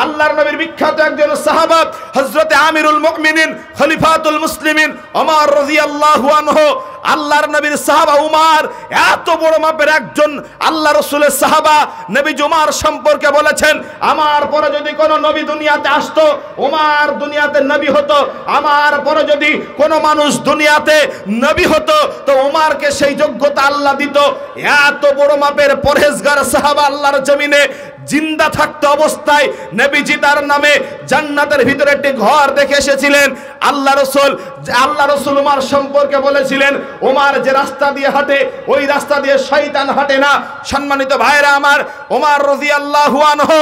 আল্লাহর নবীর বিখ্যাত একজন সাহাবা হযরতে আমিরুল মুমিনিন খলিফাতুল মুসলিমিন ওমর রাদিয়াল্লাহু আনহু, আল্লাহর নবীর সাহাবা উমর এত বড় মাপের একজন আল্লাহ রাসূলের সাহাবা, নবী উমর সম্পর্কে বলেছেন, আমার পরে যদি কোনো নবী দুনিয়াতে আসতো উমর দুনিয়াতে নবী হতো, আমার পরে যদি কোনো মানুষ দুনিয়াতে নবী হতো তো উমরকে সেই যোগ্যতা আল্লাহ দিত। এত বড় মাপের পরহেজগার সাহাবা আল্লাহর জমিনে জিন্দা থাকতে অবস্থায় নবীজি তার নামে জান্নাতের ভিতরে একটি ঘর দেখে এসেছিলেন। আল্লাহ রাসূল উমর সম্পর্কে বলেছিলেন, উমর যে রাস্তা দিয়ে হাঁটে ওই রাস্তা দিয়ে শয়তান হাঁটে না। সম্মানিত ভাইরা আমার, উমর রাদিয়াল্লাহু আনহু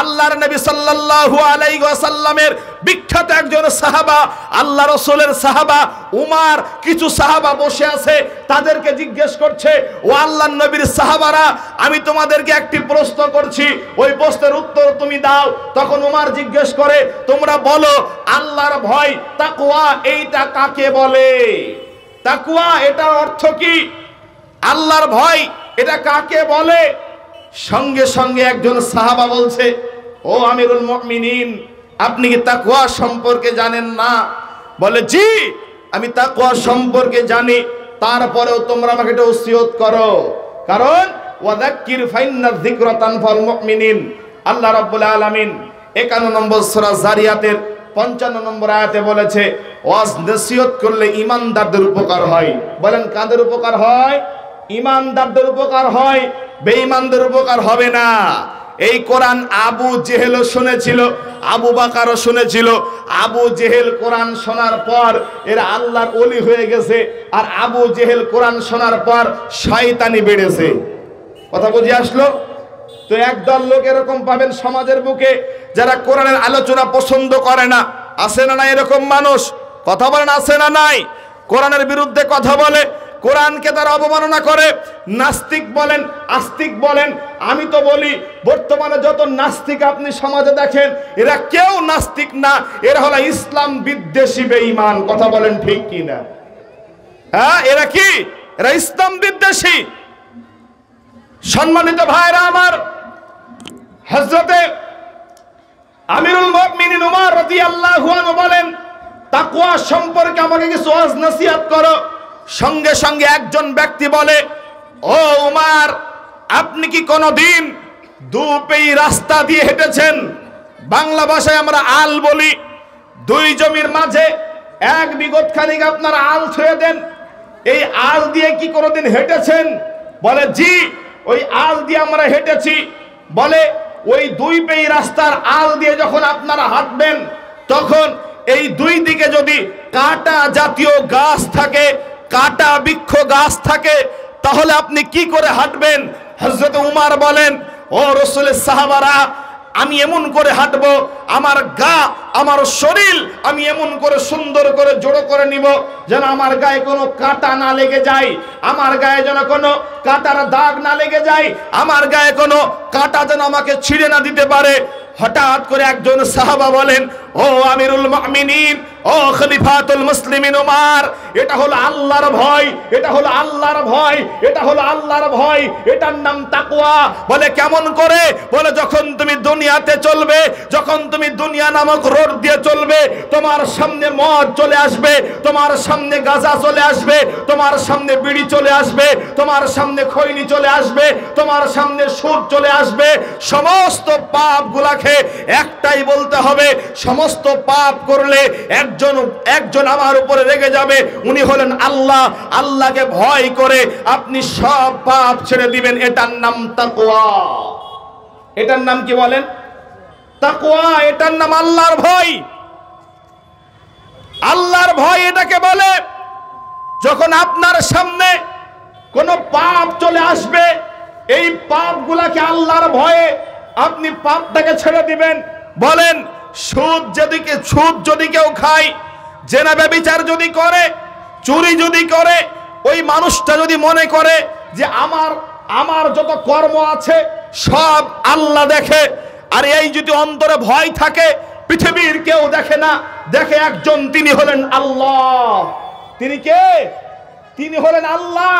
আল্লাহর নবী সাল্লাল্লাহু আলাইহি ওয়াসাল্লামের বিখ্যাত একজন সাহাবা, আল্লাহ রাসূলের সাহাবা উমর। কিছু সাহাবা বসে আছে, তাদেরকে জিজ্ঞেস করছে, ও আল্লাহর নবীর সাহাবারা, আমি তোমাদেরকে একটি প্রশ্ন করছি, ওই প্রশ্নের উত্তর তুমি দাও। তখন উমর জিজ্ঞেস করে, তোমরা বলো আল্লাহর ভয় তাকওয়া এইটা কাকে বলে? তাকওয়া এটার অর্থ কি? আল্লাহর ভয় এটা কাকে বলে? সঙ্গে সঙ্গে একজন সাহাবা বলছে, ও আমিরুল মুমিনিন, আপনি কি তাকওয়া সম্পর্কে জানেন না? বলে, জি আমি তাকওয়া সম্পর্কে জানি, তারপরেও তোমরা আমাকে এটা ওসিয়ত করো, কারণ ওয়াযাক্কির ফাইন্নায যিকরা তানফাউল মুমিনিন। আল্লাহ রাব্বুল আলামিন 51 নম্বর সূরা জারিয়াতের 55 নম্বর আয়াতে বলেছে, ওয়াজ নসিহত করলে ঈমানদারদের উপকার হয়। বলেন কাদের উপকার হয়? ঈমানদারদের উপকার হয়, বেঈমানদের উপকার হবে না। এই কোরআন আবু জেহেলও শুনেছিল, আবু বকরও শুনেছিল। আবু জেহেল কোরআন শোনার পর এর আল্লাহর ওলি হয়ে গেছে, আর আবু জেহেল কোরআন শোনার পর শয়তানি বেড়েছে। কথা বুঝে আসলো? তো একদল লোক এরকম পাবেন সমাজের বুকে, যারা কোরআনের আলোচনা পছন্দ করে না। আছে না নাই এরকম মানুষ? কথা বলেন, আছে না নাই? কোরআনের বিরুদ্ধে কথা বলে, কোরআনকে তারা অবমাননা করে। নাস্তিক বলেন, আস্তিক বলেন, আমি তো বলি বর্তমানে যত নাস্তিক আপনি সমাজে দেখেন, এরা কেউ নাস্তিক না, এরা হলো ইসলাম বিদ্বেষী বেঈমান। কথা বলেন ঠিক কি না? হ্যাঁ, এরা কি? এরা ইসলাম বিদ্বেষী। সম্মানিত ভাইরা আমার, হযরতে আমিরুল মুমিনিন উমর রাদিয়াল্লাহু আনহু বলেন, তাকওয়া সম্পর্কে আমাকে কিছু ওয়াজ নসিহত করো। সঙ্গে সঙ্গে একজন ব্যক্তি বলে, ও উমর, আপনি কি কোনোদিন দুপেই রাস্তা দিয়ে হেঁটেছেন? বাংলা ভাষায় আমরা আল বলি। দুই জমির মাঝে এক বিঘত খানিক আপনারা আল ছুঁয়ে দেন, এই আল দিয়ে কি কোনোদিন হেঁটেছেন? বলে, জি ওই আল দিয়ে আমরা হেঁটেছি। বলে, ওই দুই পেই রাস্তার আল দিয়ে যখন আপনারা হাঁটবেন, তখন এই দুই দিকে যদি কাঁটা জাতীয় গাছ থাকে, কাঁটা বৃক্ষ গাছ থাকে, তাহলে আপনি কি করে হাঁটবেন? হযরত উমর বলেন, ও রাসূলের সাহাবারা, আমি এমন করে হাঁটবো, আমার গা, আমার শরীর আমি এমন করে সুন্দর করে জোড়ো করে নিব যেন আমার গায়ে কোনো কাঁটা না লেগে যায়, আমার গায়ে যেন কোনো কাঁটার দাগ না লেগে যায়, আমার গায়ে কোনো কাঁটা যেন আমাকে ছিঁড়ে না দিতে পারে। হঠাৎ করে একজন সাহাবা বলেন, ও আমিরুল মুমিনিন, ও খলিফাতুল মুসলিমিন উমর, এটা হলো আল্লাহর ভয়, এটা হলো আল্লাহর ভয়, এটা হলো আল্লাহর ভয়, এটার নাম তাকওয়া। বলে, কেমন করে? বলে, যখন তুমি দুনিয়াতে চলবে, যখন তুমি দুনিয়া নামক রোড দিয়ে চলবে, তোমার সামনে মদ চলে আসবে, তোমার সামনে গাঁজা চলে আসবে, তোমার সামনে বিড়ি চলে আসবে, তোমার সামনে খৈনি চলে আসবে, তোমার সামনে সুদ চলে আসবে। সমস্ত পাপগুলাকে একটাই বলতে হবে, সমস্ত পাপ করলে একজন আমার উপরে রেগে যাবে, উনি হলেন আল্লাহ। আল্লাহকে ভয় করে আপনি সব পাপ ছেড়ে দিবেন, এটার নাম তাকওয়া। এটার নাম কি বলেন? তাকওয়া। এটার নাম আল্লাহর ভয়। আল্লাহর ভয় এটাকে বলে, যখন আপনার সামনে কোনো পাপ চলে আসবে, এই পাপগুলাকে আল্লাহর ভয়ে আপনি পাপটাকে ছেড়ে দিবেন। বলেন, সুদ যদি কেউ খায়, জেনা ব্যভিচার যদি করে, চুরি যদি করে, ওই মানুষটা যদি মনে করে যে আমার যত কর্ম আছে সব আল্লাহ দেখে, আর এই যদি অন্তরে ভয় থাকে, পৃথিবীর কেউ দেখে না, দেখে একজন, তিনি হলেন আল্লাহ। তিনি কে? তিনি হলেন আল্লাহ।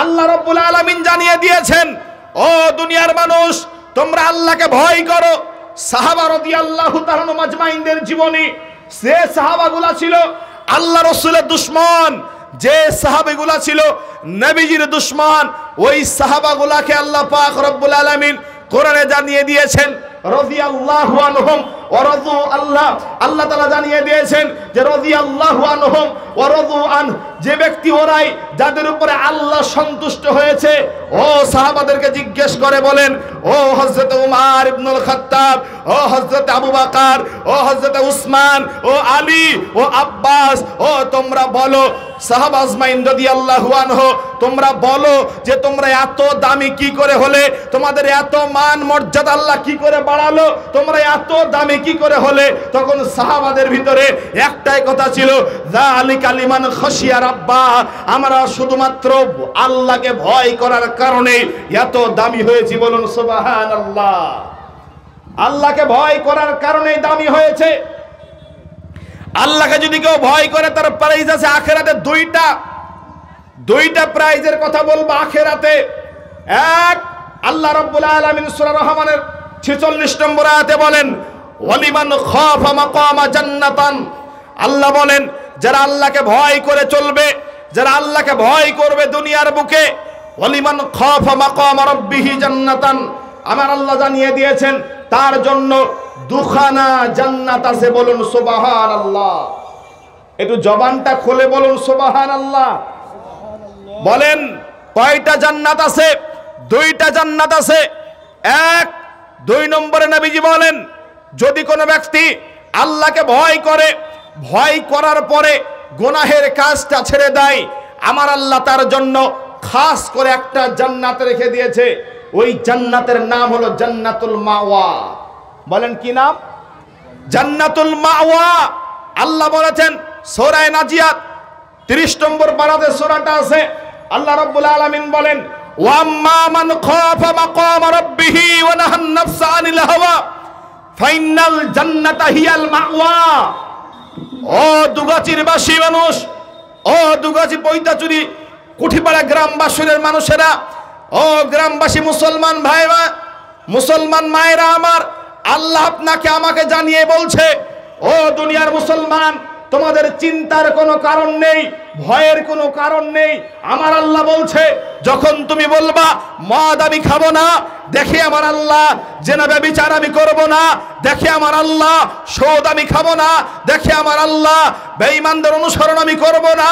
আল্লাহ রাব্বুল আলামিন জানিয়ে দিয়েছেন, ও দুনিয়ার মানুষ, তোমরা আল্লাহকে ভয় করো, সাহাবা রাদিয়াল্লাহু তাআলা মাজমাইনদের জীবনী। যে সাহাবাগুলা ছিল আল্লাহ রাসূলের দুশমন, যে সাহাবীগুলা ছিল নবীজির দুশমন, ওই সাহাবাগুলাকে আল্লাহ পাক রব্বুল আলামিন কোরআনে জানিয়ে দিয়েছেন রাদিয়াল্লাহু আনহুম ওয়া রাদু আল্লাহ। আল্লাহ তাআলা জানিয়ে দিয়েছেন যে রাদিয়াল্লাহু আনহুম ওয়া রাদু আন, যে ব্যক্তি ওরাই যাদের উপরে আল্লাহ সন্তুষ্ট হয়েছে। ও সাহাবাদেরকে জিজ্ঞেস করে বলেন, ও হযরত উমর ইবনুল খাত্তাব, ও হযরত আবু বকর, ও হযরত উসমান, ও আলী, ও আব্বাস, ও তোমরা বলো সাহাবা আজমাইন রাদিয়াল্লাহু আনহু, তোমরা বলো যে তোমরা এত দামি কি করে হলে, তোমাদের এত মান মর্যাদা আল্লাহ কি করে বাড়ালো, তোমরা এত দামি কি করে হলে? তখন সাহাবাদের ভিতরে একটাই কথা ছিল, যালিকা লিমান খাশিয়া রাব্বা, আমরা শুধুমাত্র আল্লাহকে ভয় করার কারণে এত দামি হয়েছি। বলুন সুবহানাল্লাহ। আল্লাহকে ভয় করার কারণে দামি হয়েছে। আল্লাহকে যদি কেউ ভয় করে তার প্রাইজ আছে আখিরাতে দুইটা প্রাইজের কথা বলবো আখিরাতে। এক, আল্লাহ রাব্বুল আলামিন সূরা রহমানের 46 নম্বর আয়াতে বলেন, ওয়ালিমান খাফা মাকামা জান্নাতান। আল্লাহ বলেন যারা আল্লাহকে ভয় করে চলবে, যারা আল্লাহকে ভয় করবে দুনিয়ার বুকে, ওয়ালিমান খাফা মাকামা রাব্বিহি জান্নাতান, আমার আল্লাহ জানিয়ে দিয়েছেন তার জন্য দুখানা জান্নাত আছে। বলুন সুবহানাল্লাহ। একটু জবানটা খুলে বলুন সুবহানাল্লাহ। বলেন কয়টা জান্নাত আছে? দুইটা জান্নাত আছে। এক, 2 নম্বরে নবীজি বলেন যদি কোনো ব্যক্তি আল্লাহকে ভয় করে, ভয় করার পরে গুনাহের কাজটা ছেড়ে দেয়, আমার আল্লাহ তার জন্য খাস করে একটা জান্নাত রেখে দিয়েছে। ওই জান্নাতের নাম হলো জান্নাতুল মাওয়া। বলেন কি নাম? জান্নাতুল মাওয়া। আল্লাহ বলেছেন সূরা নাজিয়াত 30 নম্বর পারাতে সূরাটা আছে। আল্লাহ রাব্বুল আলামিন বলেন, ওয়াম্মা মান খাফা মাকামা রাব্বিহি ওয়া নাহান নাফসা আনিল হাওয়া ফাইনাল জান্নাতা হিয়াল মাওয়া। ও দুগাচির বাসী মানুষ, ও দুগাচি পৈতাচুরি কুঠিপাড়া গ্রামবাসীর মানুষেরা, ও গ্রামবাসী মুসলমান ভাইরা, মুসলমান মায়েরা আমার, আল্লাহ আপনাকে আমাকে জানিয়ে বলছে, ও দুনিয়ার মুসলমান, তোমাদের চিন্তার কোনো কারণ নেই, ভয়ের কোনো কারণ নেই। আমার আল্লাহ বলছে যখন তুমি বলবা মদ আমি খাবো না, দেখে আমার আল্লাহ জেনা ব্যভিচার আমি করব না, দেখে আমার আল্লাহ সুদ আমি খাবো না, দেখে আমার আল্লাহ বেঈমানদের অনুসরণ আমি করব না,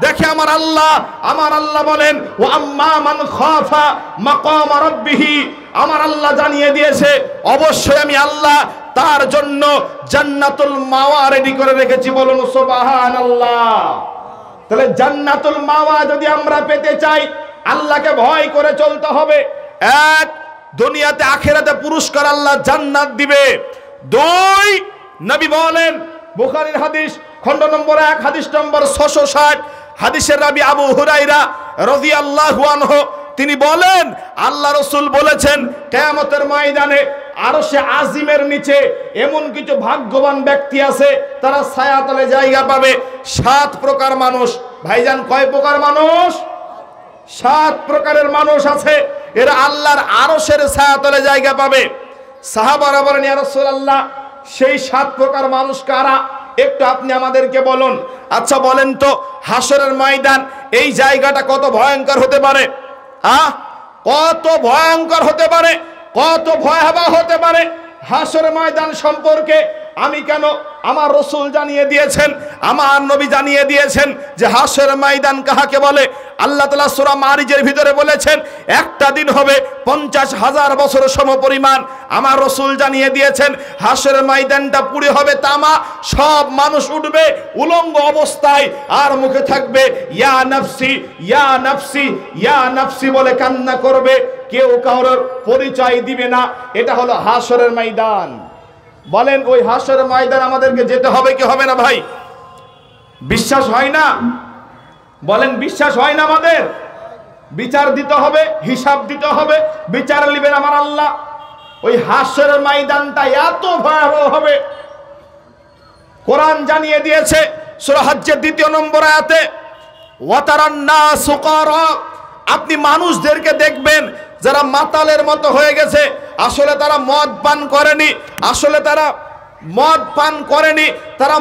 দেখে আমার আল্লাহ বলেন ও আম্মা মান খাফা মাকামা রাব্বিহি, আমার আল্লাহ জানিয়ে দিয়েছে অবশ্যই আমি আল্লাহ তার জন্য জান্নাতুল মাওয়া রেডি করে রেখেছি। বলুন সুবহানাল্লাহ। তাহলে জান্নাতুল মাওয়া যদি আমরা পেতে চাই আল্লাহকে ভয় করে চলতে হবে। এক, দুনিয়াতে আখিরাতে পুরস্কার আল্লাহ জান্নাত দিবে। 2, নবী বলেন বুখারীর হাদিস খণ্ড নম্বর 1 হাদিস নম্বর 660, হাদিসের রাবী আবু হুরায়রা রাদিয়াল্লাহু আনহু তিনি বলেন আল্লাহ রাসূল বলেছেন কিয়ামতের ময়দানে আরশে আজিমের নিচে এমন কিছু ভাগ্যবান ব্যক্তি আছে তারা ছায়াতলে জায়গা পাবে। 7 প্রকার মানুষ। ভাইজান কয় প্রকার মানুষ? 7 প্রকারের মানুষ আছে, এরা আল্লাহর আরশের ছায়াতলে জায়গা পাবে। সাহাবারা বলেন ইয়া রাসূলুল্লাহ সেই 7 প্রকার মানুষ কারা? একটু আপনি আমাদেরকে বলুন। আচ্ছা বলেন তো হাসরের ময়দান এই জায়গাটা কত ভয়ঙ্কর হতে পারে? কত ভয়ঙ্কর হতে পারে, কত ভয়াবহ হতে পারে। হাসরের ময়দান সম্পর্কে আমি কেন, আমার রাসূল জানিয়ে দিয়েছেন, আমার নবী জানিয়ে দিয়েছেন যে হাসরের ময়দান কাহাকে বলে। আল্লাহ তাআলা সূরা মারিজের ভিতরে বলেছেন একটা দিন হবে 50,000 বছর সমপরিমাণ। আমার রাসূল জানিয়ে দিয়েছেন হাসরের ময়দানটা পুরো হবে তামা, সব মানুষ উঠবে উলঙ্গ অবস্থায় আর মুখে থাকবে ইয়া নাফসি ইয়া নাফসি ইয়া নাফসি বলে কান্না করবে, কেউ কারোর পরিচয় দিবে না। এটা হলো হাসরের ময়দান। বলেন ওই হাসরের ময়দান আমাদেরকে যেতে হবে কি হবে না ভাই? বিশ্বাস হয় না? বলেন বিশ্বাস হয় না? আমাদের বিচার দিতে হবে, হিসাব দিতে হবে, বিচার নেবেন আমার আল্লাহ। ওই হাসরের ময়দানটা এত ভয়াবহ হবে, কোরআন জানিয়ে দিয়েছে সূরা হজ্জের 2 নম্বর আয়াতে, ওয়াতারান নাস সুকারা, আপনি মানুষদেরকে দেখবেন যারা মাতালের মতো হয়ে গেছে, আসলে তারা মদ পান করেনি, আসলে তারা মদ পান করেনি, তারা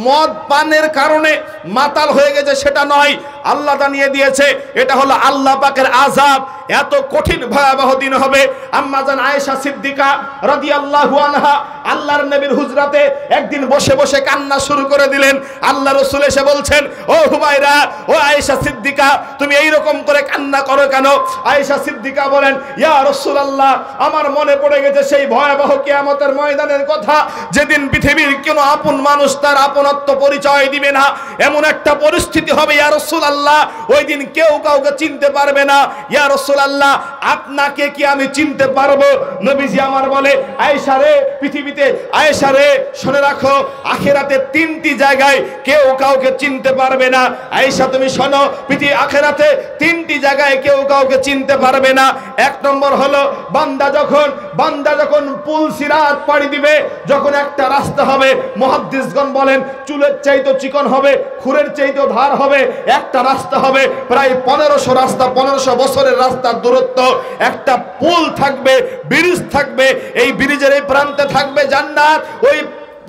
মদ পানের কারণে মাতাল হয়ে গেছে সেটা নয়। আল্লাহ জানিয়ে দিয়েছে এটা হলো আল্লাহ পাকের আযাব। এত কঠিন ভয়াবহ দিন হবে। আম্মা জান আয়েশা সিদ্দিকা রাদিয়াল্লাহু আনহা আল্লাহর নবীর হুজরাতে একদিন বসে বসে কান্না শুরু করে দিলেন। আল্লাহ রাসূল এসে বলছেন, ও হুমায়রা, ও আয়েশা সিদ্দিকা, তুমি এই রকম করে কান্না করো কেন? আয়েশা সিদ্দিকা বলেন, ইয়া রাসূলুল্লাহ, আমার মনে পড়ে গেছে সেই ভয়াবহ কিয়ামতের ময়দানের কথা, যেদিন পৃথিবীর কোনো আপন মানুষ তার আপনত্ব পরিচয় দিবে না, এমন একটা পরিস্থিতি হবে ইয়া রাসূলুল্লাহ, ওই দিন কেউ কাউকে চিনতে পারবে না। ইয়া রাসূলুল্লাহ, আপনাকে কি আমি চিনতে পারবো? নবীজি আমার বলে, আয়েশা রে, পৃথিবীতে, আয়েশা রে, শুনে রাখো, আখিরাতে তিনটি জায়গায় কেউ কাউকে চিনতে পারবে না। আয়েশা তুমি শোনো, আখিরাতে তিনটি জায়গায় কেউ কাউকে চিনতে পারবে না। এক নম্বর হলো বান্দা যখন পুল সিরাত পাড়ি দিবে, যখন একটা রাস্তা হবে, মুহাদ্দিসগণ বলেন চুলের চাইতে চিকন হবে, খুরের চাইতে ধার হবে, একটা রাস্তা হবে প্রায় 1500 রাস্তা, 1500 বছরের রাস্তার দূরত্ব, একটা পুল থাকবে, ব্রিজ থাকবে, এই ব্রিজের এই প্রান্তে থাকবে জান্নাত। ওই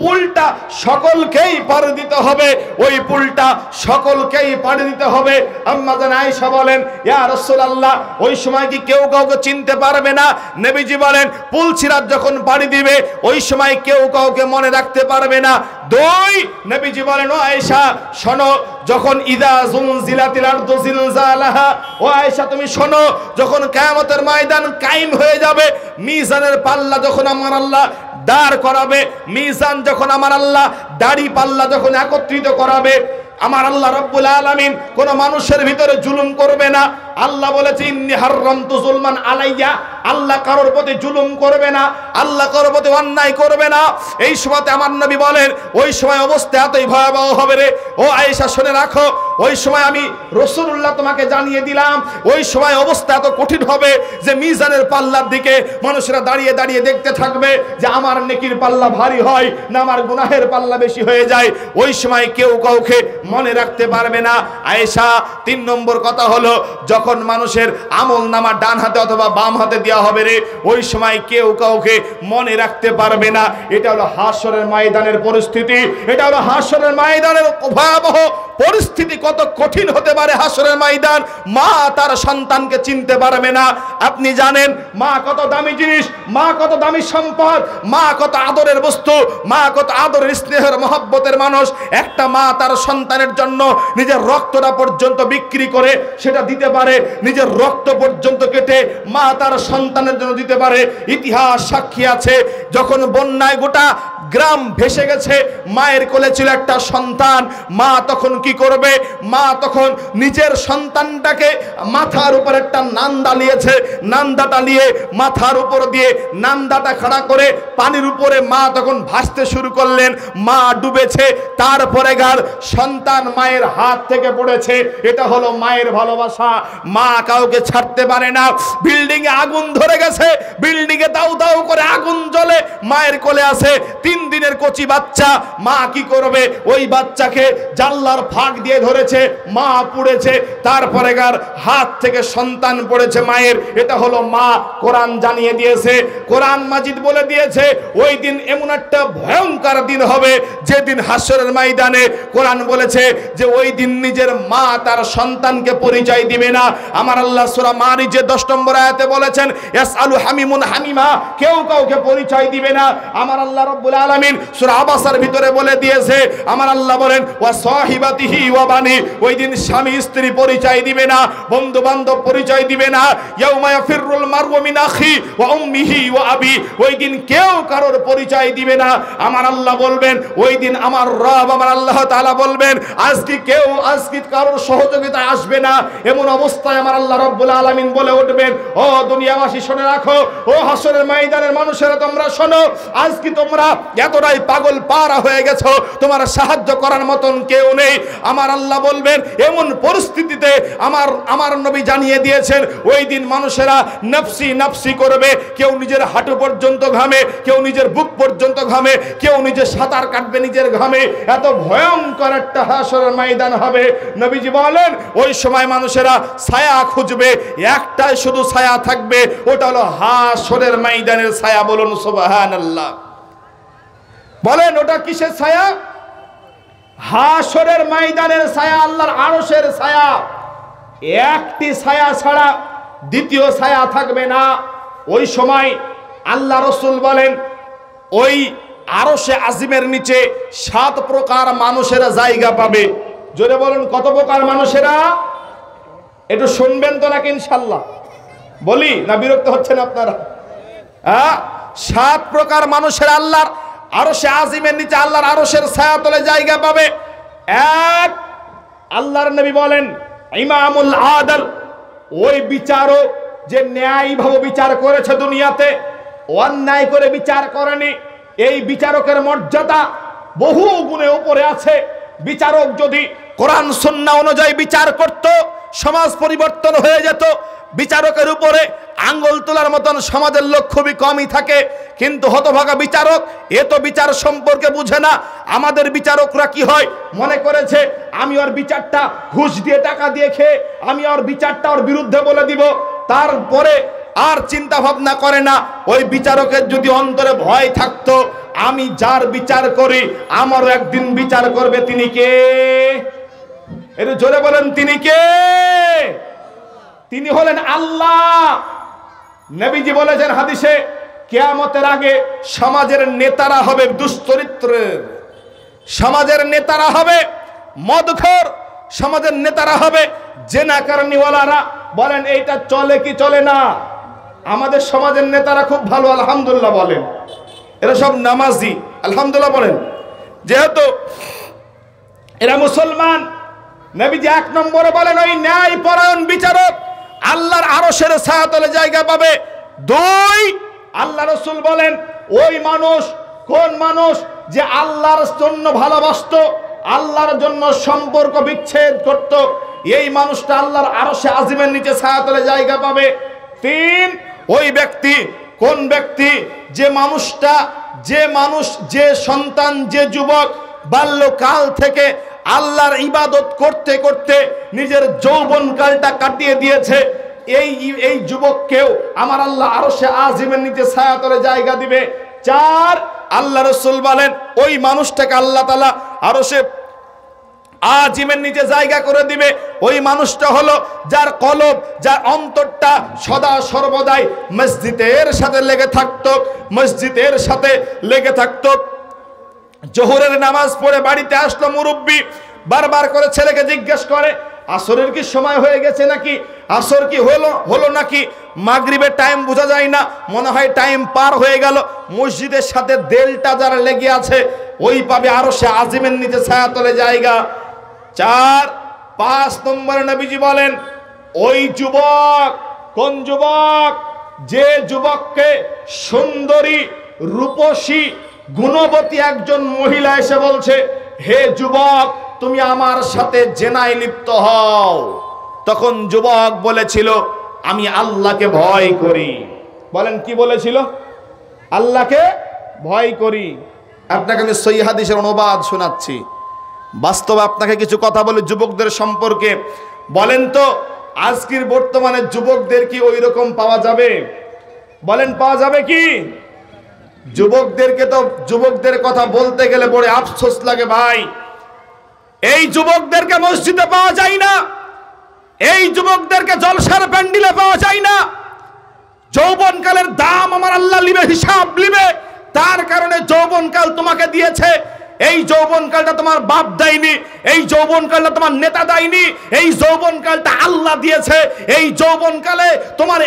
পুলটা সকলকেই পাড়ি দিতে হবে, ওই পুলটা সকলকেই পাড়ি দিতে হবে। আম্মা জান আয়েশা বলেন, ইয়া রাসূলুল্লাহ, ওই সময় কি কেউ কাউকে চিনতে পারবে না? নবীজি বলেন, পুল সিরাত যখন পাড়ি দিবে ওই সময় কেউ কাউকে মনে রাখতে পারবে না। দুই, নবীজি বলেন, ও আয়েশা শোনো, যখন ইদা জুলজিলাতিল আরদু জিলজালাহা, ও আয়েশা তুমি শোনো, যখন কিয়ামতের ময়দান কায়েম হয়ে যাবে, মিজানের পাল্লা যখন আমার আল্লাহ দাঁড় করাবে, মিজান যখন আমার আল্লাহ দাড়ি পাল্লা যখন একত্রিত করাবে, আমার আল্লাহ রাব্বুল আলামিন কোন মানুষের ভিতরে জুলুম করবে না। আল্লাহ বলেছে, ইন্নী হারামতু যুলমান আলাইয়া, আল্লাহ কারোর প্রতি জুলুম করবে না, আল্লাহ কারোর প্রতি অন্যায় করবে না। এই সময়তে আমার নবী বলেন, ওই সময় অবস্থা এতই ভয়াবহ হবে রে, ও আয়েশা শুনে রাখো, ওই সময় আমি রাসূলুল্লাহ তোমাকে জানিয়ে দিলাম, ওই সময় অবস্থা এত কঠিন হবে যে মিজানের পাল্লার দিকে মানুষরা দাঁড়িয়ে দাঁড়িয়ে দেখতে থাকবে যে আমার নেকির পাল্লা ভারী হয় না আমার গুনাহের পাল্লা বেশি হয়ে যায়। ওই সময় কেউ কাউকে মনে রাখতে পারবে না। আয়েশা, 3 নম্বর কথা হলো, যখন মানুষের আমল নামা ডান হাতে অথবা বাম হাতে দেওয়া হবে রে, ওই সময় কেউ কাউকে মনে রাখতে পারবে না। এটা হলো হাশরের ময়দানের পরিস্থিতি, এটা হলো হাশরের ময়দানের ভয়াবহ পরিস্থিতি। কত কঠিন হতে পারে হাশরের ময়দান। মা তার সন্তানকে চিনতে পারবে না। আপনি জানেন মা কত দামি জিনিস, মা কত দামি সম্পদ, মা কত আদরের বস্তু, মা কত আদরের, স্নেহের, মহব্বতের মানুষ। একটা মা তার সন্তানের জন্য নিজের রক্তটা পর্যন্ত বিক্রি করে সেটা দিতে পারে, নিজের রক্ত পর্যন্ত কেটে মা তার সন্তানের জন্য দিতে পারে। ইতিহাস সাক্ষী আছে, যখন বন্যায় গোটা গ্রাম ভেসে গেছে, মায়ের কোলে ছিল একটা সন্তান, মা তখন কি করবে? মা তখন নিজের সন্তানটাকে মাথার উপর একটা নান্দা নিয়েছে, নান্দাটা নিয়ে মাথার উপর দিয়ে নান্দাটা খাড়া করে পানির উপরে মা তখন ভাসতে শুরু করলেন। মা ডুবেছে, তারপরে গার সন্তান মায়ের হাত থেকে পড়েছে। এটা হলো মায়ের ভালোবাসা। মা কাউকে ছাড়তে পারে না। বিল্ডিং এ আগুন ধরে গেছে, বিল্ডিং এ দাউ দাউ করে আগুন জ্বলে, মায়ের কোলে আছে 3 দিনের কচি বাচ্চা। মা কি করবে? ওই বাচ্চাকে জানলার ফাঁক দিয়ে ধরেছে, মা পুড়েছে, তারপরে গার হাত থেকে সন্তান পড়েছে মায়ের। এটা হলো মা। কোরআন জানিয়ে দিয়েছে, কোরআন মাজিদ বলে দিয়েছে, ওই দিন এমন একটা ভয়ঙ্কর দিন হবে যেদিন হাশরের ময়দানে কোরআন বলেছে যে ওই দিন নিজের মা তার সন্তানকে পরিচয় দিবে না। আমার আল্লাহ সূরা মারিজের 10 নম্বর আয়াতে বলেছেন, ইয়াসআলু হামিমুন হামিমা, কেউ কাউকে পরিচয় দিবে না। আমার আল্লাহ রাব্বুল আলামিন সূরা আবাসার ভিতরে বলে দিয়েছে, আমার আল্লাহ বলেন, ওয়া সাহিবাতিহি ওয়া বানি, ওই দিন স্বামী স্ত্রী পরিচয় দিবে না, বন্ধু বান্ধব পরিচয় দিবে না। ইয়াউমা ইয়াফিরুল মারউ মিন আখি ওয়া উম্মিহি ওয়া আবি, ওই দিন কেউ কারোর পরিচয় দিবে না। আমার আল্লাহ বলবেন, ওই দিন আমার রব আমার আল্লাহ তাআলা বলবেন, আজকে কারোর সহযোগিতা আসবে না। এমন অবস্থায় আমার আল্লাহ রাব্বুল আলামিন বলে উঠবেন, ও দুনিয়াবাসী শুনে রাখো, ও হাশরের ময়দানের মানুষেরা তোমরা শোনো, আজকে তোমরা এতটাই পাগল পারা হয়ে গেছো, তোমার সাহায্য করার মতন কেউ নেই। আমার আল্লাহ বলবেন এমন পরিস্থিতিতে আমার নবী জানিয়ে দিয়েছেন ওই দিন মানুষেরা নফসি নফসি করবে। কেউ নিজের হাঁটু পর্যন্ত ঘামে, কেউ নিজের বুক পর্যন্ত ঘামে, কেউ নিজের সাঁতার কাটবে নিজের ঘামে। এত ভয়ঙ্কর একটা হাসরের ময়দান হবে। নবীজি বলেন ওই সময় মানুষেরা ছায়া খুঁজবে, একটাই শুধু ছায়া থাকবে, ওটা হলো হাসরের ময়দানের ছায়া। বলুন সুবহানাল্লাহ। বলেন ওটা কিসের ছায়া? হাসরের ময়দানের ছায়া, আল্লাহর আরশের ছায়া। একটি ছায়া ছাড়া দ্বিতীয় ছায়া থাকবে না। ওই সময় আল্লাহ রাসূল বলেন ওই আরশে আজিমের নিচে 7 প্রকার মানুষেরা জায়গা পাবে। জোরে বলুন কত প্রকার মানুষেরা? একটু শুনবেন তো নাকি ইনশাআল্লাহ? বলি না বিরক্ত হচ্ছেন আপনারা? 7 প্রকার মানুষেরা আল্লাহর আরশে আজিমের নিচে আল্লাহর আরশের ছায়াতলে জায়গা পাবে। এক, আল্লাহর নবী বলেন ইমামুল আদল, ওই বিচারক যে ন্যায়ভাবে বিচার করেছে, দুনিয়াতে অন্যায় করে বিচার করেনি। এই বিচারকের মর্যাদা বহু গুণে উপরে আছে। বিচারক যদি কোরআন সুন্নাহ অনুযায়ী বিচার করত, সমাজ পরিবর্তন হয়ে যেত। বিচারকের উপরে আঙ্গুল তোলার মতন সমাজের লোক খুবই কমই থাকে। কিন্তু হতভাগা বিচারক এ তো বিচার সম্পর্কে বুঝে না। আমাদের বিচারকরা কি হয়, মনে করেছে আমি ওর বিচারটা ঘুষ দিয়ে টাকা দিয়ে খেয়ে আমি ওর বিচারটা ওর বিরুদ্ধে বলে দিব, তারপরে আর চিন্তা ভাবনা করে না। ওই বিচারকের যদি অন্তরে ভয় থাকতো আমি যার বিচার করি আমারও একদিন বিচার করবে, তিনি কে? একটু জোরে বলেন তিনি কে? তিনি হলেন আল্লাহ। নবীজি বলেছেন হাদিসে কিয়ামতের আগে সমাজের নেতারা হবে দুশ্চরিত্রের, সমাজের নেতারা হবে মদখোর, সমাজের নেতারা হবে জেনাকারনীওয়ালারা। বলেন এইটা চলে কি চলে না? আমাদের সমাজের নেতারা খুব ভালো আলহামদুলিল্লাহ বলেন, এরা সব নামাজি আলহামদুলিল্লাহ বলেন, যেহেতু এরা মুসলমান। নবীজি 1 নম্বরে বলেন ওই ন্যায় পরায়ণ বিচারক আল্লাহর আরশের ছায়াতলে জায়গা পাবে। 2, আল্লাহ রাসূল বলেন ওই মানুষ, কোন মানুষ যে আল্লাহর জন্য ভালোবাসতো, আল্লাহর জন্য সম্পর্ক বিচ্ছেদ করত, এই মানুষটা আল্লাহর আরশে আজিমের নিচে ছায়াতলে জায়গা পাবে। 3, ওই ব্যক্তি, কোন ব্যক্তি যে মানুষটা, যে মানুষ, যে সন্তান, যে যুবক বাল্যকাল থেকে আল্লাহর ইবাদত করতে করতে নিজের যৌবনকালটা কাটিয়ে দিয়েছে, এই যুবককেও আমার আল্লাহ আরশে আজিমের নিচে ছায়াতলে জায়গা দিবে। 4, আল্লাহ রাসূল বলেন ওই মানুষটাকে আল্লাহ তাআলা আরশে আজিমের নিচে জায়গা করে দিবে। ওই মানুষটা হলো যার কলব, যার অন্তরটা সদা সর্বদাই মসজিদের সাথে লেগে থাকতো, মসজিদের সাথে লেগে থাকতো। জোহরের নামাজ পড়ে বাড়িতে আসলো মুরব্বি, বারবার করে ছেলেকে জিজ্ঞেস করে আসরের কি সময় হয়ে গেছে নাকি, আসর কি হলো নাকি। মাগরিবের টাইম বোঝা যায় না, মনে হয় টাইম পার হয়ে গেল। মসজিদের সাথে দেলটা যারা লেগে আছে ওই পাবে আরশে আজিমের নিচে ছায়াতলে জায়গা। 4, 5 নম্বরে নবীজি বলেন ওই যুবক, কোন যুবক, যে যুবককে সুন্দরী রূপসী গুণবতী একজন মহিলা এসে বলছে হে যুবক তুমি আমার সাথে জেনায় লিপ্ত হও, তখন যুবক বলেছিল আমি আল্লাহকে ভয় করি। বলেন কি বলেছিল? আল্লাহকে ভয় করি। আপনাকে আমি সহিহ হাদিসের অনুবাদ শোনাচ্ছি। বাস্তবে আপনাকে কিছু কথা বলে যুবকদের সম্পর্কে। বলেন তো আজকের বর্তমানে যুবকদের কি ওই রকম পাওয়া যাবে? বলেন পাওয়া যাবে কি? যুবকদেরকে তো, যুবকদের কথা বলতে গেলে বড় আফসোস লাগে ভাই। এই যুবকদেরকে মসজিদে পাওয়া যায় না, এই যুবকদেরকে জলসার প্যান্ডেলে পাওয়া যায় না। যৌবনকালের দাম আমার আল্লাহ লিবে, হিসাব লিবে। তার কারণে যৌবনকাল তোমাকে দিয়েছে, এই যৌবনকালটা তোমার বাপ দেয়নি, এই যৌবনকালটা তোমার নেতা দেয়নি, এই যৌবনকালটা আল্লাহ দিয়েছে। এই যৌবনকালে তোমার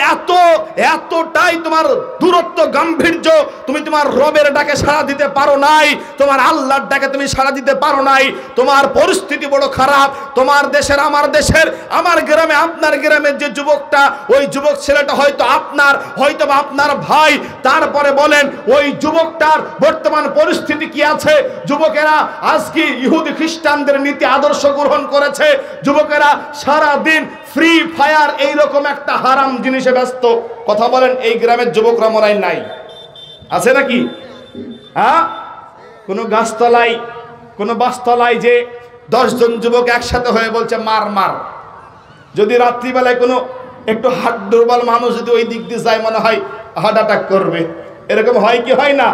এতটাই তোমার দূরত্ব গাম্ভীর্য, তুমি তোমার রবের ডাকে সাড়া দিতে পারো নাই, তোমার আল্লাহর ডাকে তুমি সাড়া দিতে পারো নাই। তোমার পরিস্থিতি বড় খারাপ। তোমার দেশের, আমার দেশের, আমার গ্রামে, আপনার গ্রামের যে যুবকটা, ওই যুবক ছেলেটা হয়তো আপনার, হয়তো বা আপনার ভাই। তারপরে বলেন ওই যুবকটার বর্তমান পরিস্থিতি কি আছে? যুবকেরা আজকে ইহুদি খ্রিস্টানদের নীতি আদর্শ গ্রহণ করেছে। যুবকেরা সারা দিন ফ্রি ফায়ার এইরকম একটা হারাম জিনিসে ব্যস্ত। কথা বলেন, এই গ্রামের যুবকরা মরাই নাই? আছে নাকি? হ্যাঁ, কোনো গাছতলায়, কোনো বাসতলায় যে 10 জন যুবক একসাথে হয়ে বলছে মার মার। যদি রাত্রিবেলায় কোনো একটু হাত দুর্বল মানুষ যদি ওই দিক দিয়ে যায়, মনে হয় হার্ট অ্যাটাক করবে। এরকম হয় কি হয় না?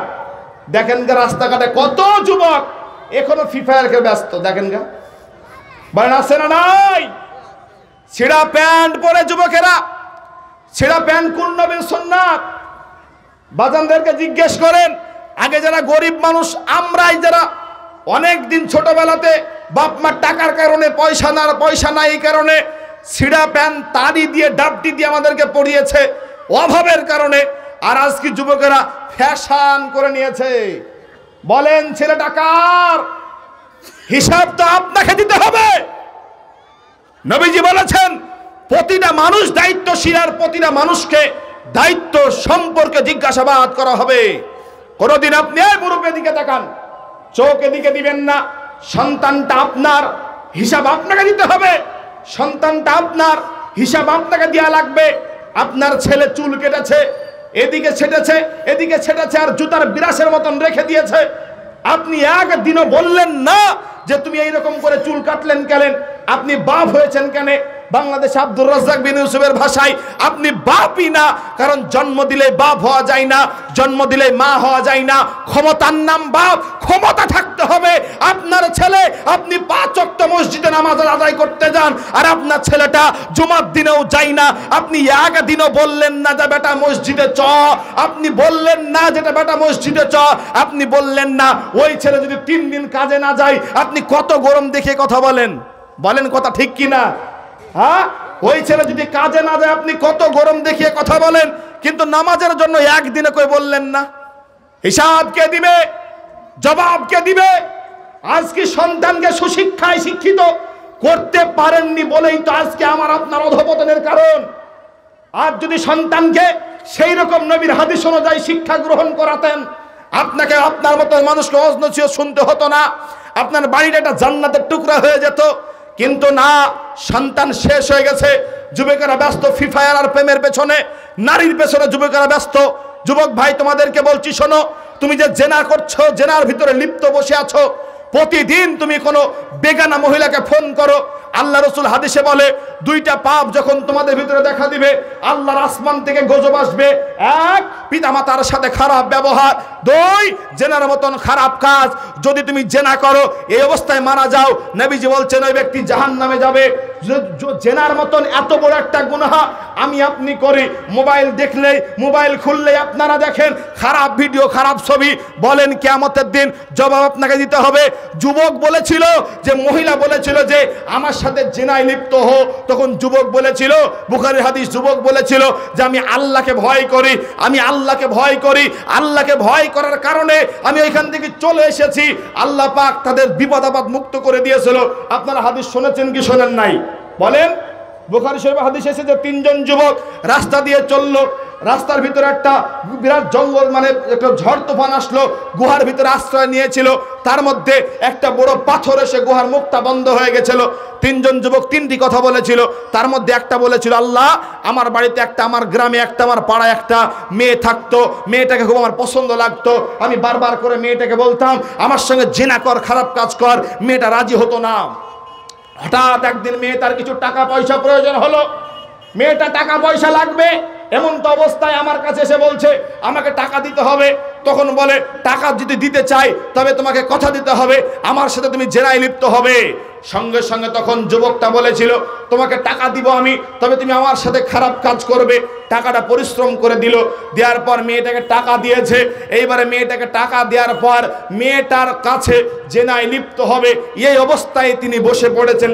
দেখেন গা রাস্তাঘাটে কত যুবক এখনো ফ্রি ফায়ার খেলে ব্যস্ত। দেখেন গা, বলেন আছে না নাই? ছেঁড়া প্যান্ট পরে যুবকেরা, ছেঁড়া প্যান্ট কোন নবীর সুন্নাত? বাজানদেরকে জিজ্ঞেস করেন, আগে যারা গরিব মানুষ, আমরাই যারা অনেক দিন ছোটবেলাতে বাপ মার টাকার কারণে, পয়সা নাই এই কারণে ছিঁড়া প্যান্ট তাড়ি দিয়ে ডাবটি দিয়ে আমাদেরকে পরিয়েছে অভাবের কারণে। আর আজকে যুবকেরা ফ্যাশন করে নিয়েছে। বলেন ছেলেটা কার? হিসাব তো আপনাকে দিতে হবে। নবীজি বলেছেন প্রতিটা মানুষ দায়িত্বশীল, আর প্রতিটা মানুষকে দায়িত্ব সম্পর্কে জিজ্ঞাসাবাদ করা হবে। কোনদিন আপনি এই মুরব্বির দিকে তাকান, চোখ এদিকে দিবেন না। সন্তানটা আপনার, হিসাব আপনাকে দিতে হবে। সন্তানটা আপনার, হিসাব আপনাকে দেওয়া লাগবে। আপনার ছেলে চুল কেটেছে, এদিকে ছেটেছে, এদিকে ছেটেছে, আর জুতার বিরাসের মতন রেখে দিয়েছে। আপনি একদিনও বললেন না যে তুমি এইরকম করে চুল কাটলেন কেন, আপনি বাপ হয়েছেন কেন? বাংলাদেশে আব্দুর রাজ্জাক বিন ইউসুফের ভাষায় আপনি বাপই না, কারণ জন্ম দিলে বাপ হওয়া যায় না, জন্ম দিলে মা হওয়া যায় না। ক্ষমতার নাম বাপ, ক্ষমতা থাকতে হবে। আপনার ছেলে, আপনি 5 ওয়াক্ত মসজিদে নামাজ আদায় করতে যান, আর আপনার ছেলেটা জুমার দিনেও যায় না। আপনি একদিনও বললেন না যে বেটা মসজিদে চ, আপনি বললেন না যেটা বেটা মসজিদে চ, আপনি বললেন না। ওই ছেলে যদি 3 দিন কাজে না যায়, আপনি কত গরম দেখে কথা বলেন? বলেন কথা ঠিক কিনা? হ্যাঁ, ওই ছেলে যদি কাজে না যায়, আপনি কত গরম দেখিয়ে কথা বলেন। কিন্তু নামাজের জন্য একদিনে কই বললেন না। হিসাব কে দিবে? জবাব কে দিবে? আজকে সন্তানকে সুশিক্ষায় শিক্ষিত করতে পারেননি বলেই তো আজকে আমার আপনার অধঃপতনের কারণ। আর যদি সন্তানকে সেই রকম নবীর হাদিস অনুযায়ী শিক্ষা গ্রহণ করাতেন, আপনাকে, আপনার মতো মানুষকে ওয়াজ নসিহত শুনতে হতো না, আপনার বাড়িটা একটা জান্নাতের টুকরা হয়ে যেত। কিন্তু না, সন্তান শেষ হয়ে গেছে। যুবকেরা ব্যস্ত ফ্রি ফায়ার আর প্রেমের পেছনে, নারীর পেছনে যুবকেরা ব্যস্ত। যুবক ভাই, তোমাদেরকে বলছি শোনো, তুমি যে জেনা করছো, জেনার ভিতরে লিপ্ত বসে আছো, প্রতিদিন তুমি কোনো বেগানা মহিলাকে ফোন করো। আল্লাহ রসুল হাদিসে বলে 2টা পাপ যখন তোমাদের ভিতরে দেখা দিবে, আল্লাহর আসমান থেকে গজব আসবে। 1, পিতামাতার সাথে খারাপ ব্যবহার। 2, জেনার মতন খারাপ কাজ। যদি তুমি জেনা করো, এই অবস্থায় মারা যাও, নবীজি বলছেন ওই ব্যক্তি জাহান্নামে যাবে। জেনার মতন এত বড় একটা গুনাহ আমি আপনি করি। মোবাইল দেখলেই, মোবাইল খুললেই আপনারা দেখেন খারাপ ভিডিও, খারাপ ছবি। বলেন কিয়ামতের দিন জবাব আপনাকে দিতে হবে। যুবক বলেছিল যে, মহিলা বলেছিল যে আমার সাথে জেনায় লিপ্ত হো, তখন যুবক বলেছিল, বুখারীর হাদিস, যুবক বলেছিল যে আমি আল্লাহকে ভয় করি, আমি আল্লাহকে ভয় করি। আল্লাহকে ভয় করার কারণে আমি এখান থেকে চলে এসেছি। আল্লাহ পাক তাদের বিপদ আপদ মুক্ত করে দিয়েছিল। আপনারা হাদিস শুনেছেন কি শোনেন নাই? বলেন। বুখারী শরীফে হাদিস এসেছে যে 3 জন যুবক রাস্তা দিয়ে চললো। রাস্তার ভিতরে একটা বিরাট জঙ্গল, মানে একটা ঝড় তুফান আসলো, গুহার ভিতরে আশ্রয় নিয়েছিল। তার মধ্যে একটা বড় পাথর এসে গুহার মুখটা বন্ধ হয়ে গেছিল। 3 জন যুবক 3টি কথা বলেছিল। তার মধ্যে একটা বলেছিল, আল্লাহ, আমার বাড়িতে একটা, আমার গ্রামে একটা, আমার পাড়ায় একটা মেয়ে থাকতো, মেয়েটাকে খুব আমার পছন্দ লাগতো। আমি বারবার করে মেয়েটাকে বলতাম আমার সঙ্গে জেনা কর, খারাপ কাজ কর, মেয়েটা রাজি হতো না। হঠাৎ একদিন মেয়ে তার কিছু টাকা পয়সা প্রয়োজন হলো, মেয়েটা টাকা পয়সা লাগবে, এমন তো অবস্থায় আমার কাছে এসে বলছে আমাকে টাকা দিতে হবে। তখন বলে টাকা যদি দিতে চাই তবে তোমাকে কথা দিতে হবে, আমার সাথে তুমি জেনায় লিপ্ত হবে। সঙ্গে সঙ্গে তখন যুবকটা বলেছিল তোমাকে টাকা দিব আমি, তবে তুমি আমার সাথে খারাপ কাজ করবে। টাকাটা পরিশ্রম করে দিল, দেওয়ার পর মেয়েটাকে টাকা দিয়েছে। এইবারে মেয়েটাকে টাকা দেওয়ার পর মেয়েটার কাছে জেনায় লিপ্ত হবে, এই অবস্থায় তিনি বসে পড়েছেন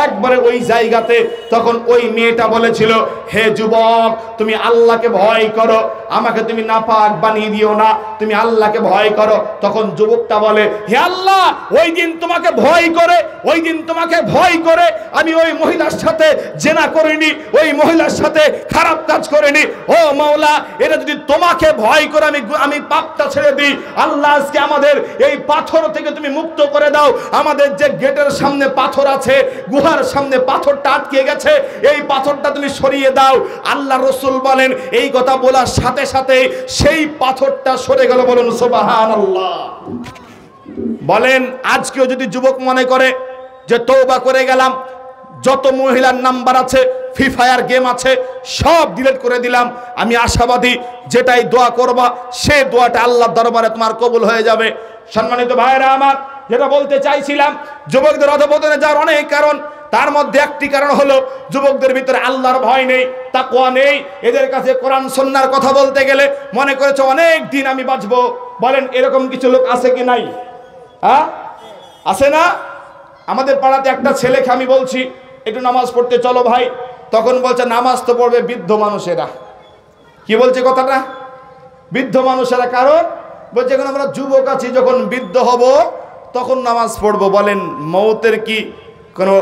একবারে ওই জায়গাতে। তখন ওই মেয়েটা বলেছিল হে যুবক, তুমি আল্লাহকে ভয় করো, আমাকে তুমি নাপাক বানিয়ে দিও না, তুমি আল্লাহকে ভয় করো। তখন যুবকটা বলে হে আল্লাহ, ওই দিন তোমাকে ভয় করে, ওই দিন তোমাকে ভয় করে আমি ওই মহিলার সাথে জেনা করিনি, ওই মহিলার সাথে খারাপ কাজ করিনি। ও মাওলা, এটা যদি তোমাকে ভয় করে আমি পাপটা ছেড়ে দিই, আল্লাহ আজকে আমাদের এই পাথর থেকে তুমি মুক্ত করে দাও। আমাদের যে গেটের সামনে পাথর আছে, গুহার সামনে পাথরটা আটকে গেছে, এই পাথরটা তুমি সরিয়ে দাও। আল্লাহ রসুল বলেন এই কথা বলার সাথে সাথে সেই পাথরটা সরে গেল। বলুন সুবহানাল্লাহ। বলেন আজকেও যদি যুবক মনে করে যে তওবা করে গেলাম, যত মহিলার নাম্বার আছে, ফ্রি ফায়ার গেম আছে, সব ডিলিট করে দিলাম, আমি আশাবাদী যেটাই দোয়া করবা সে দোয়াটা আল্লাহর দরবারে তোমার কবুল হয়ে যাবে। সম্মানিত ভাইরা আমার, যেটা বলতে চাইছিলাম, যুবকদের অধঃপতনে যাওয়ার অনেক কারণ, তার মধ্যে একটি কারণ হলো যুবকদের ভিতরে আল্লাহর ভয় নেই, তাকওয়া নেই। এদের কাছে কোরআন সুন্নাহর কথা বলতে গেলে মনে করেছে অনেক দিন আমি বাঁচবো। বলেন এরকম কিছু লোক আছে কি নাই? হ্যাঁ আছে না? আমাদের পাড়াতে একটা ছেলেকে আমি বলছি একটু নামাজ পড়তে চলো ভাই, তখন বলছে নামাজ তো পড়বে বৃদ্ধ মানুষেরা। কি বলছে কথাটা? বৃদ্ধ মানুষেরা। কারণ বলছে এখন আমরা যুবক আছি, যখন বৃদ্ধ হব তখন নামাজ পড়বো। বলেন মৌতের কি কোনো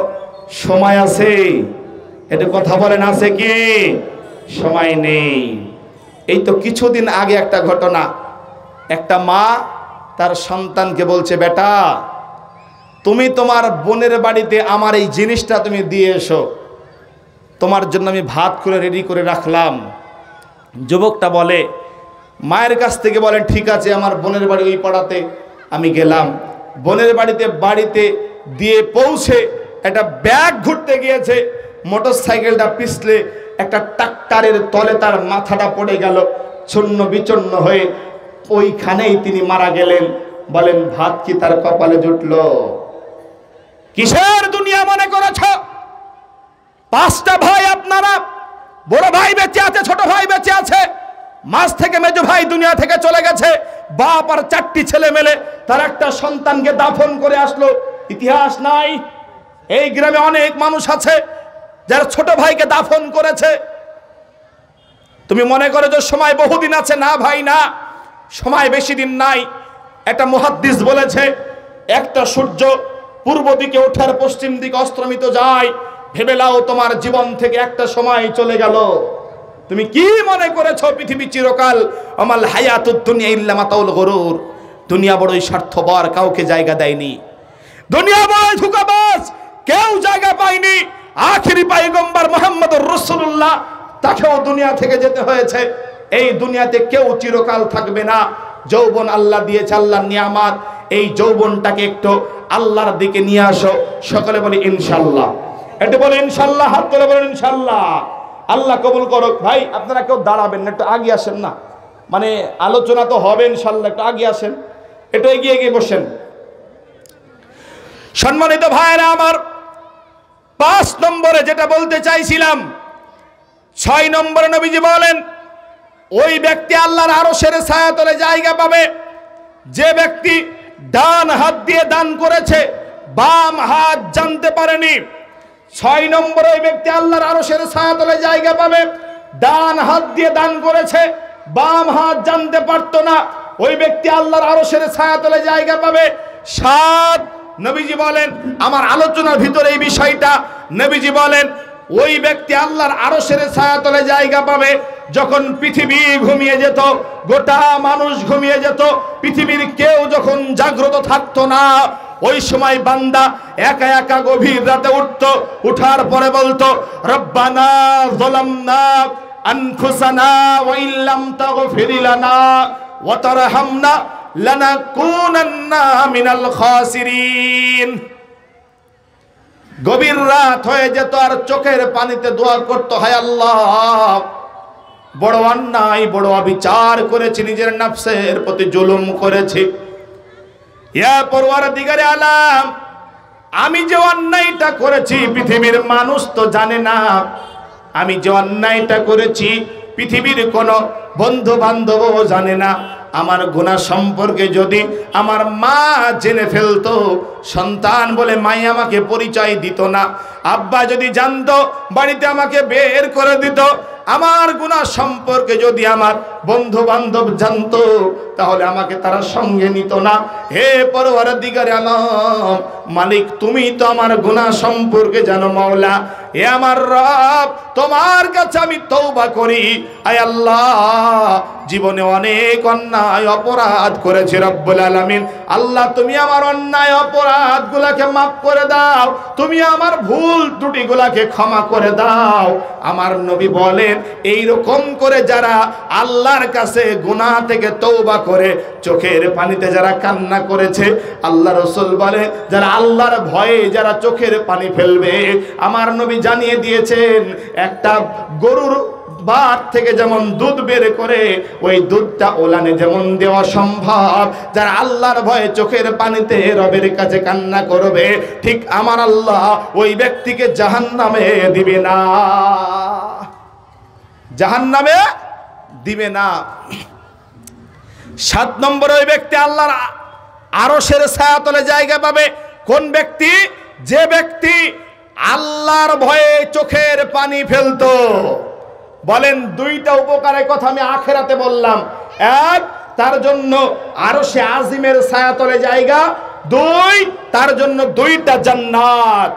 সময় আছে? এটা কথা বলেন, আছে কি? সময় নেই। এই তো কিছুদিন আগে একটা ঘটনা, একটা মা তার সন্তানকে বলছে বেটা তুমি তোমার বোনের বাড়িতে আমার এই জিনিসটা তুমি দিয়ে এসো, তোমার জন্য আমি ভাত করে রেডি করে রাখলাম। যুবকটা বলে মায়ের কাছ থেকে বলেন ঠিক আছে, আমার বোনের বাড়ি ওই পাড়াতে আমি গেলাম। বোনের বাড়িতে দিয়ে পৌঁছে একটা ব্যাগ ঘুরতে গিয়েছে, মোটর সাইকেলটা পিছলে একটা ট্রাক্টরের তলে তার মাথাটা পড়ে গেল, চূর্ণ বিচূর্ণ হয়ে ওইখানেই তিনি মারা গেলেন। বলেন ভাত কি তার কপালে জুটল? কিসের দুনিয়া মনে করেছ? পাঁচটা ভাই আপনারা, বড় ভাই বেঁচে আছে, ছোট ভাই বেঁচে আছে, মাঝ থেকে মেজো ভাই দুনিয়া থেকে চলে গেছে, বাপ আর চারটি ছেলে মেলে তার একটা সন্তানকে দাফন করে আসলো। ইতিহাস নাই? এই গ্রামে অনেক মানুষ আছে যারা ছোট ভাইকে দাফন করেছে। তুমি মনে করো যে সময় বহুদিন আছে? না ভাই না, সময় বেশি দিন নাই। একটা মুহাদ্দিস বলেছে একটা সূর্য পূর্ব দিকে ওঠার পশ্চিম দিকে অস্তমিত যায়, ভেবে নাও তোমার জীবন থেকে একটা সময় চলে গেল। তুমি কি মনে করেছো পৃথিবী চিরকাল? আমাল হায়াতুদ দুনিয়া ইল্লা মাতাউল গুরুর। দুনিয়া বড়ই স্বার্থপর, কাউকে জায়গা দেয়নি। দুনিয়া বড়ই ধোঁকাবাজ, কেউ জায়গা পায়নি। আখিরি পয়গম্বর মুহাম্মদুর রাসূলুল্লাহ, তাকেও দুনিয়া থেকে যেতে হয়েছে। এই দুনিয়াতে কেউ চিরকাল থাকবে না। যৌবন আল্লাহ দিয়েছে, আল্লাহর নিয়ামত। এই যৌবনটাকে একটু আল্লাহর দিকে নিয়ে আসো। সকলে বলি ইনশাআল্লাহ। একটু বলে ইনশাআল্লাহ, হাত তুলে বলেন ইনশাআল্লাহ। আল্লাহ কবুল করুক। ভাই আপনারা কেউ দাঁড়াবেন না, একটু আগে আসেন না, মানে আলোচনা তো হবে ইনশাআল্লাহ, একটু আগে আসেন, একটু এগিয়ে এগিয়ে বসেন। সম্মানিত ভাইরা আমার, 5 নম্বরে যেটা বলতে চাইছিলাম, 6 নম্বরে নবীজি বলেন ওই ব্যক্তি আল্লাহর আরশের ছায়াতলে জায়গা পাবে যে ব্যক্তি ডান হাত দিয়ে দান করেছে, বাম হাত জানতে পারেনি। 6 নম্বরে ওই ব্যক্তি আল্লাহর আরশের ছায়াতলে জায়গা পাবে, ডান হাত দিয়ে দান করেছে, বাম হাত জানতে পারতো না, ওই ব্যক্তি আল্লাহর আরশের ছায়াতলে জায়গা পাবে। 7 নবীজি বলেন, আমার আলোচনার ভিতরে এই বিষয়টা, নবীজি বলেন ওই ব্যক্তি আল্লাহর আরশের ছায়াতলে জায়গা পাবে যখন পৃথিবী ঘুমিয়ে যেত, গোটা মানুষ ঘুমিয়ে যেত, পৃথিবীর কেউ যখন জাগ্রত থাকতো না, ওই সময় বান্দা একা একা গভীর রাতে উঠতো, উঠার পরে বলতো রব্বানা যালামনা আনফুসানা ওয়া ইল্লাম তাগফির লানা ওয়া তারহামনা লানাকুনান্না মিনাল খাসিরিন। গভীর রাত হয়ে যেত আর চোখের পানিতে দোয়া করতো, হায় আল্লাহ বড় অন্যায়, বড় অবিচার করেছি, নিজের নফসের প্রতি জুলুম করেছি। ইয়া পরওয়ারদিগারে আলাম, আমি যে অন্যায়টা করেছি পৃথিবীর মানুষ তো জানে না। আমি যে অন্যায়টা করেছি পৃথিবীর কোনো বন্ধু বান্ধবও জানে না। আমার গুনাহ সম্পর্কে যদি আমার মা জেনে ফেলতো, সন্তান বলে মাই আমাকে পরিচয় দিত না। আব্বা যদি জানতো বাড়িতে আমাকে বের করে দিত। আমার গুনাহ সম্পর্কে যদি আমার বন্ধু বান্ধব জানতো, তাহলে আমাকে তারা সঙ্গে নিত না। হে পরওয়ারদিগারে আলম, মালিক তুমি তো আমার গুনাহ সম্পর্কে জানো মাওলা। হে আমার রব, তোমার কাছে আমি তওবা করি। আয় আল্লাহ, জীবনে অনেক অন্যায় অপরাধ করেছি রব্বুল আলামিন। আল্লাহ তুমি আমার অন্যায় অপরাধগুলোকে মাফ করে দাও, তুমি আমার ভুল ত্রুটিগুলোকে ক্ষমা করে দাও। আমার নবী বলেন, এই রকম করে যারা আল্লাহর কাছে গুনাহ থেকে তওবা করে চোখের পানিতে যারা কান্না করেছে, আল্লাহ রাসূল বলে যারা আল্লাহর ভয়ে যারা চোখের পানি ফেলবে, আমার নবী জানিয়ে দিয়েছেন একটা গরুর বাট থেকে যেমন দুধ বের করে ওই দুধটা ওলানে যেমন দেওয়া সম্ভব, যারা আল্লাহর ভয়ে চোখের পানিতে রবের কাছে কান্না করবে, ঠিক আমার আল্লাহ ওই ব্যক্তিকে জাহান্নামে দিবে না, জাহান্নামে দিবে না। 7 নম্বরে ওই ব্যক্তি আল্লাহর আরশের ছায়াতলে জায়গা পাবে। কোন ব্যক্তি? যে ব্যক্তি আল্লাহর ভয়ে চোখের পানি ফেলতো। বলেন, 2টা উপকারের কথা আমি আখিরাতে বললাম। 1, তার জন্য আরশে আজিমের ছায়াতলে জায়গা। 2, তার জন্য 2টা জান্নাত।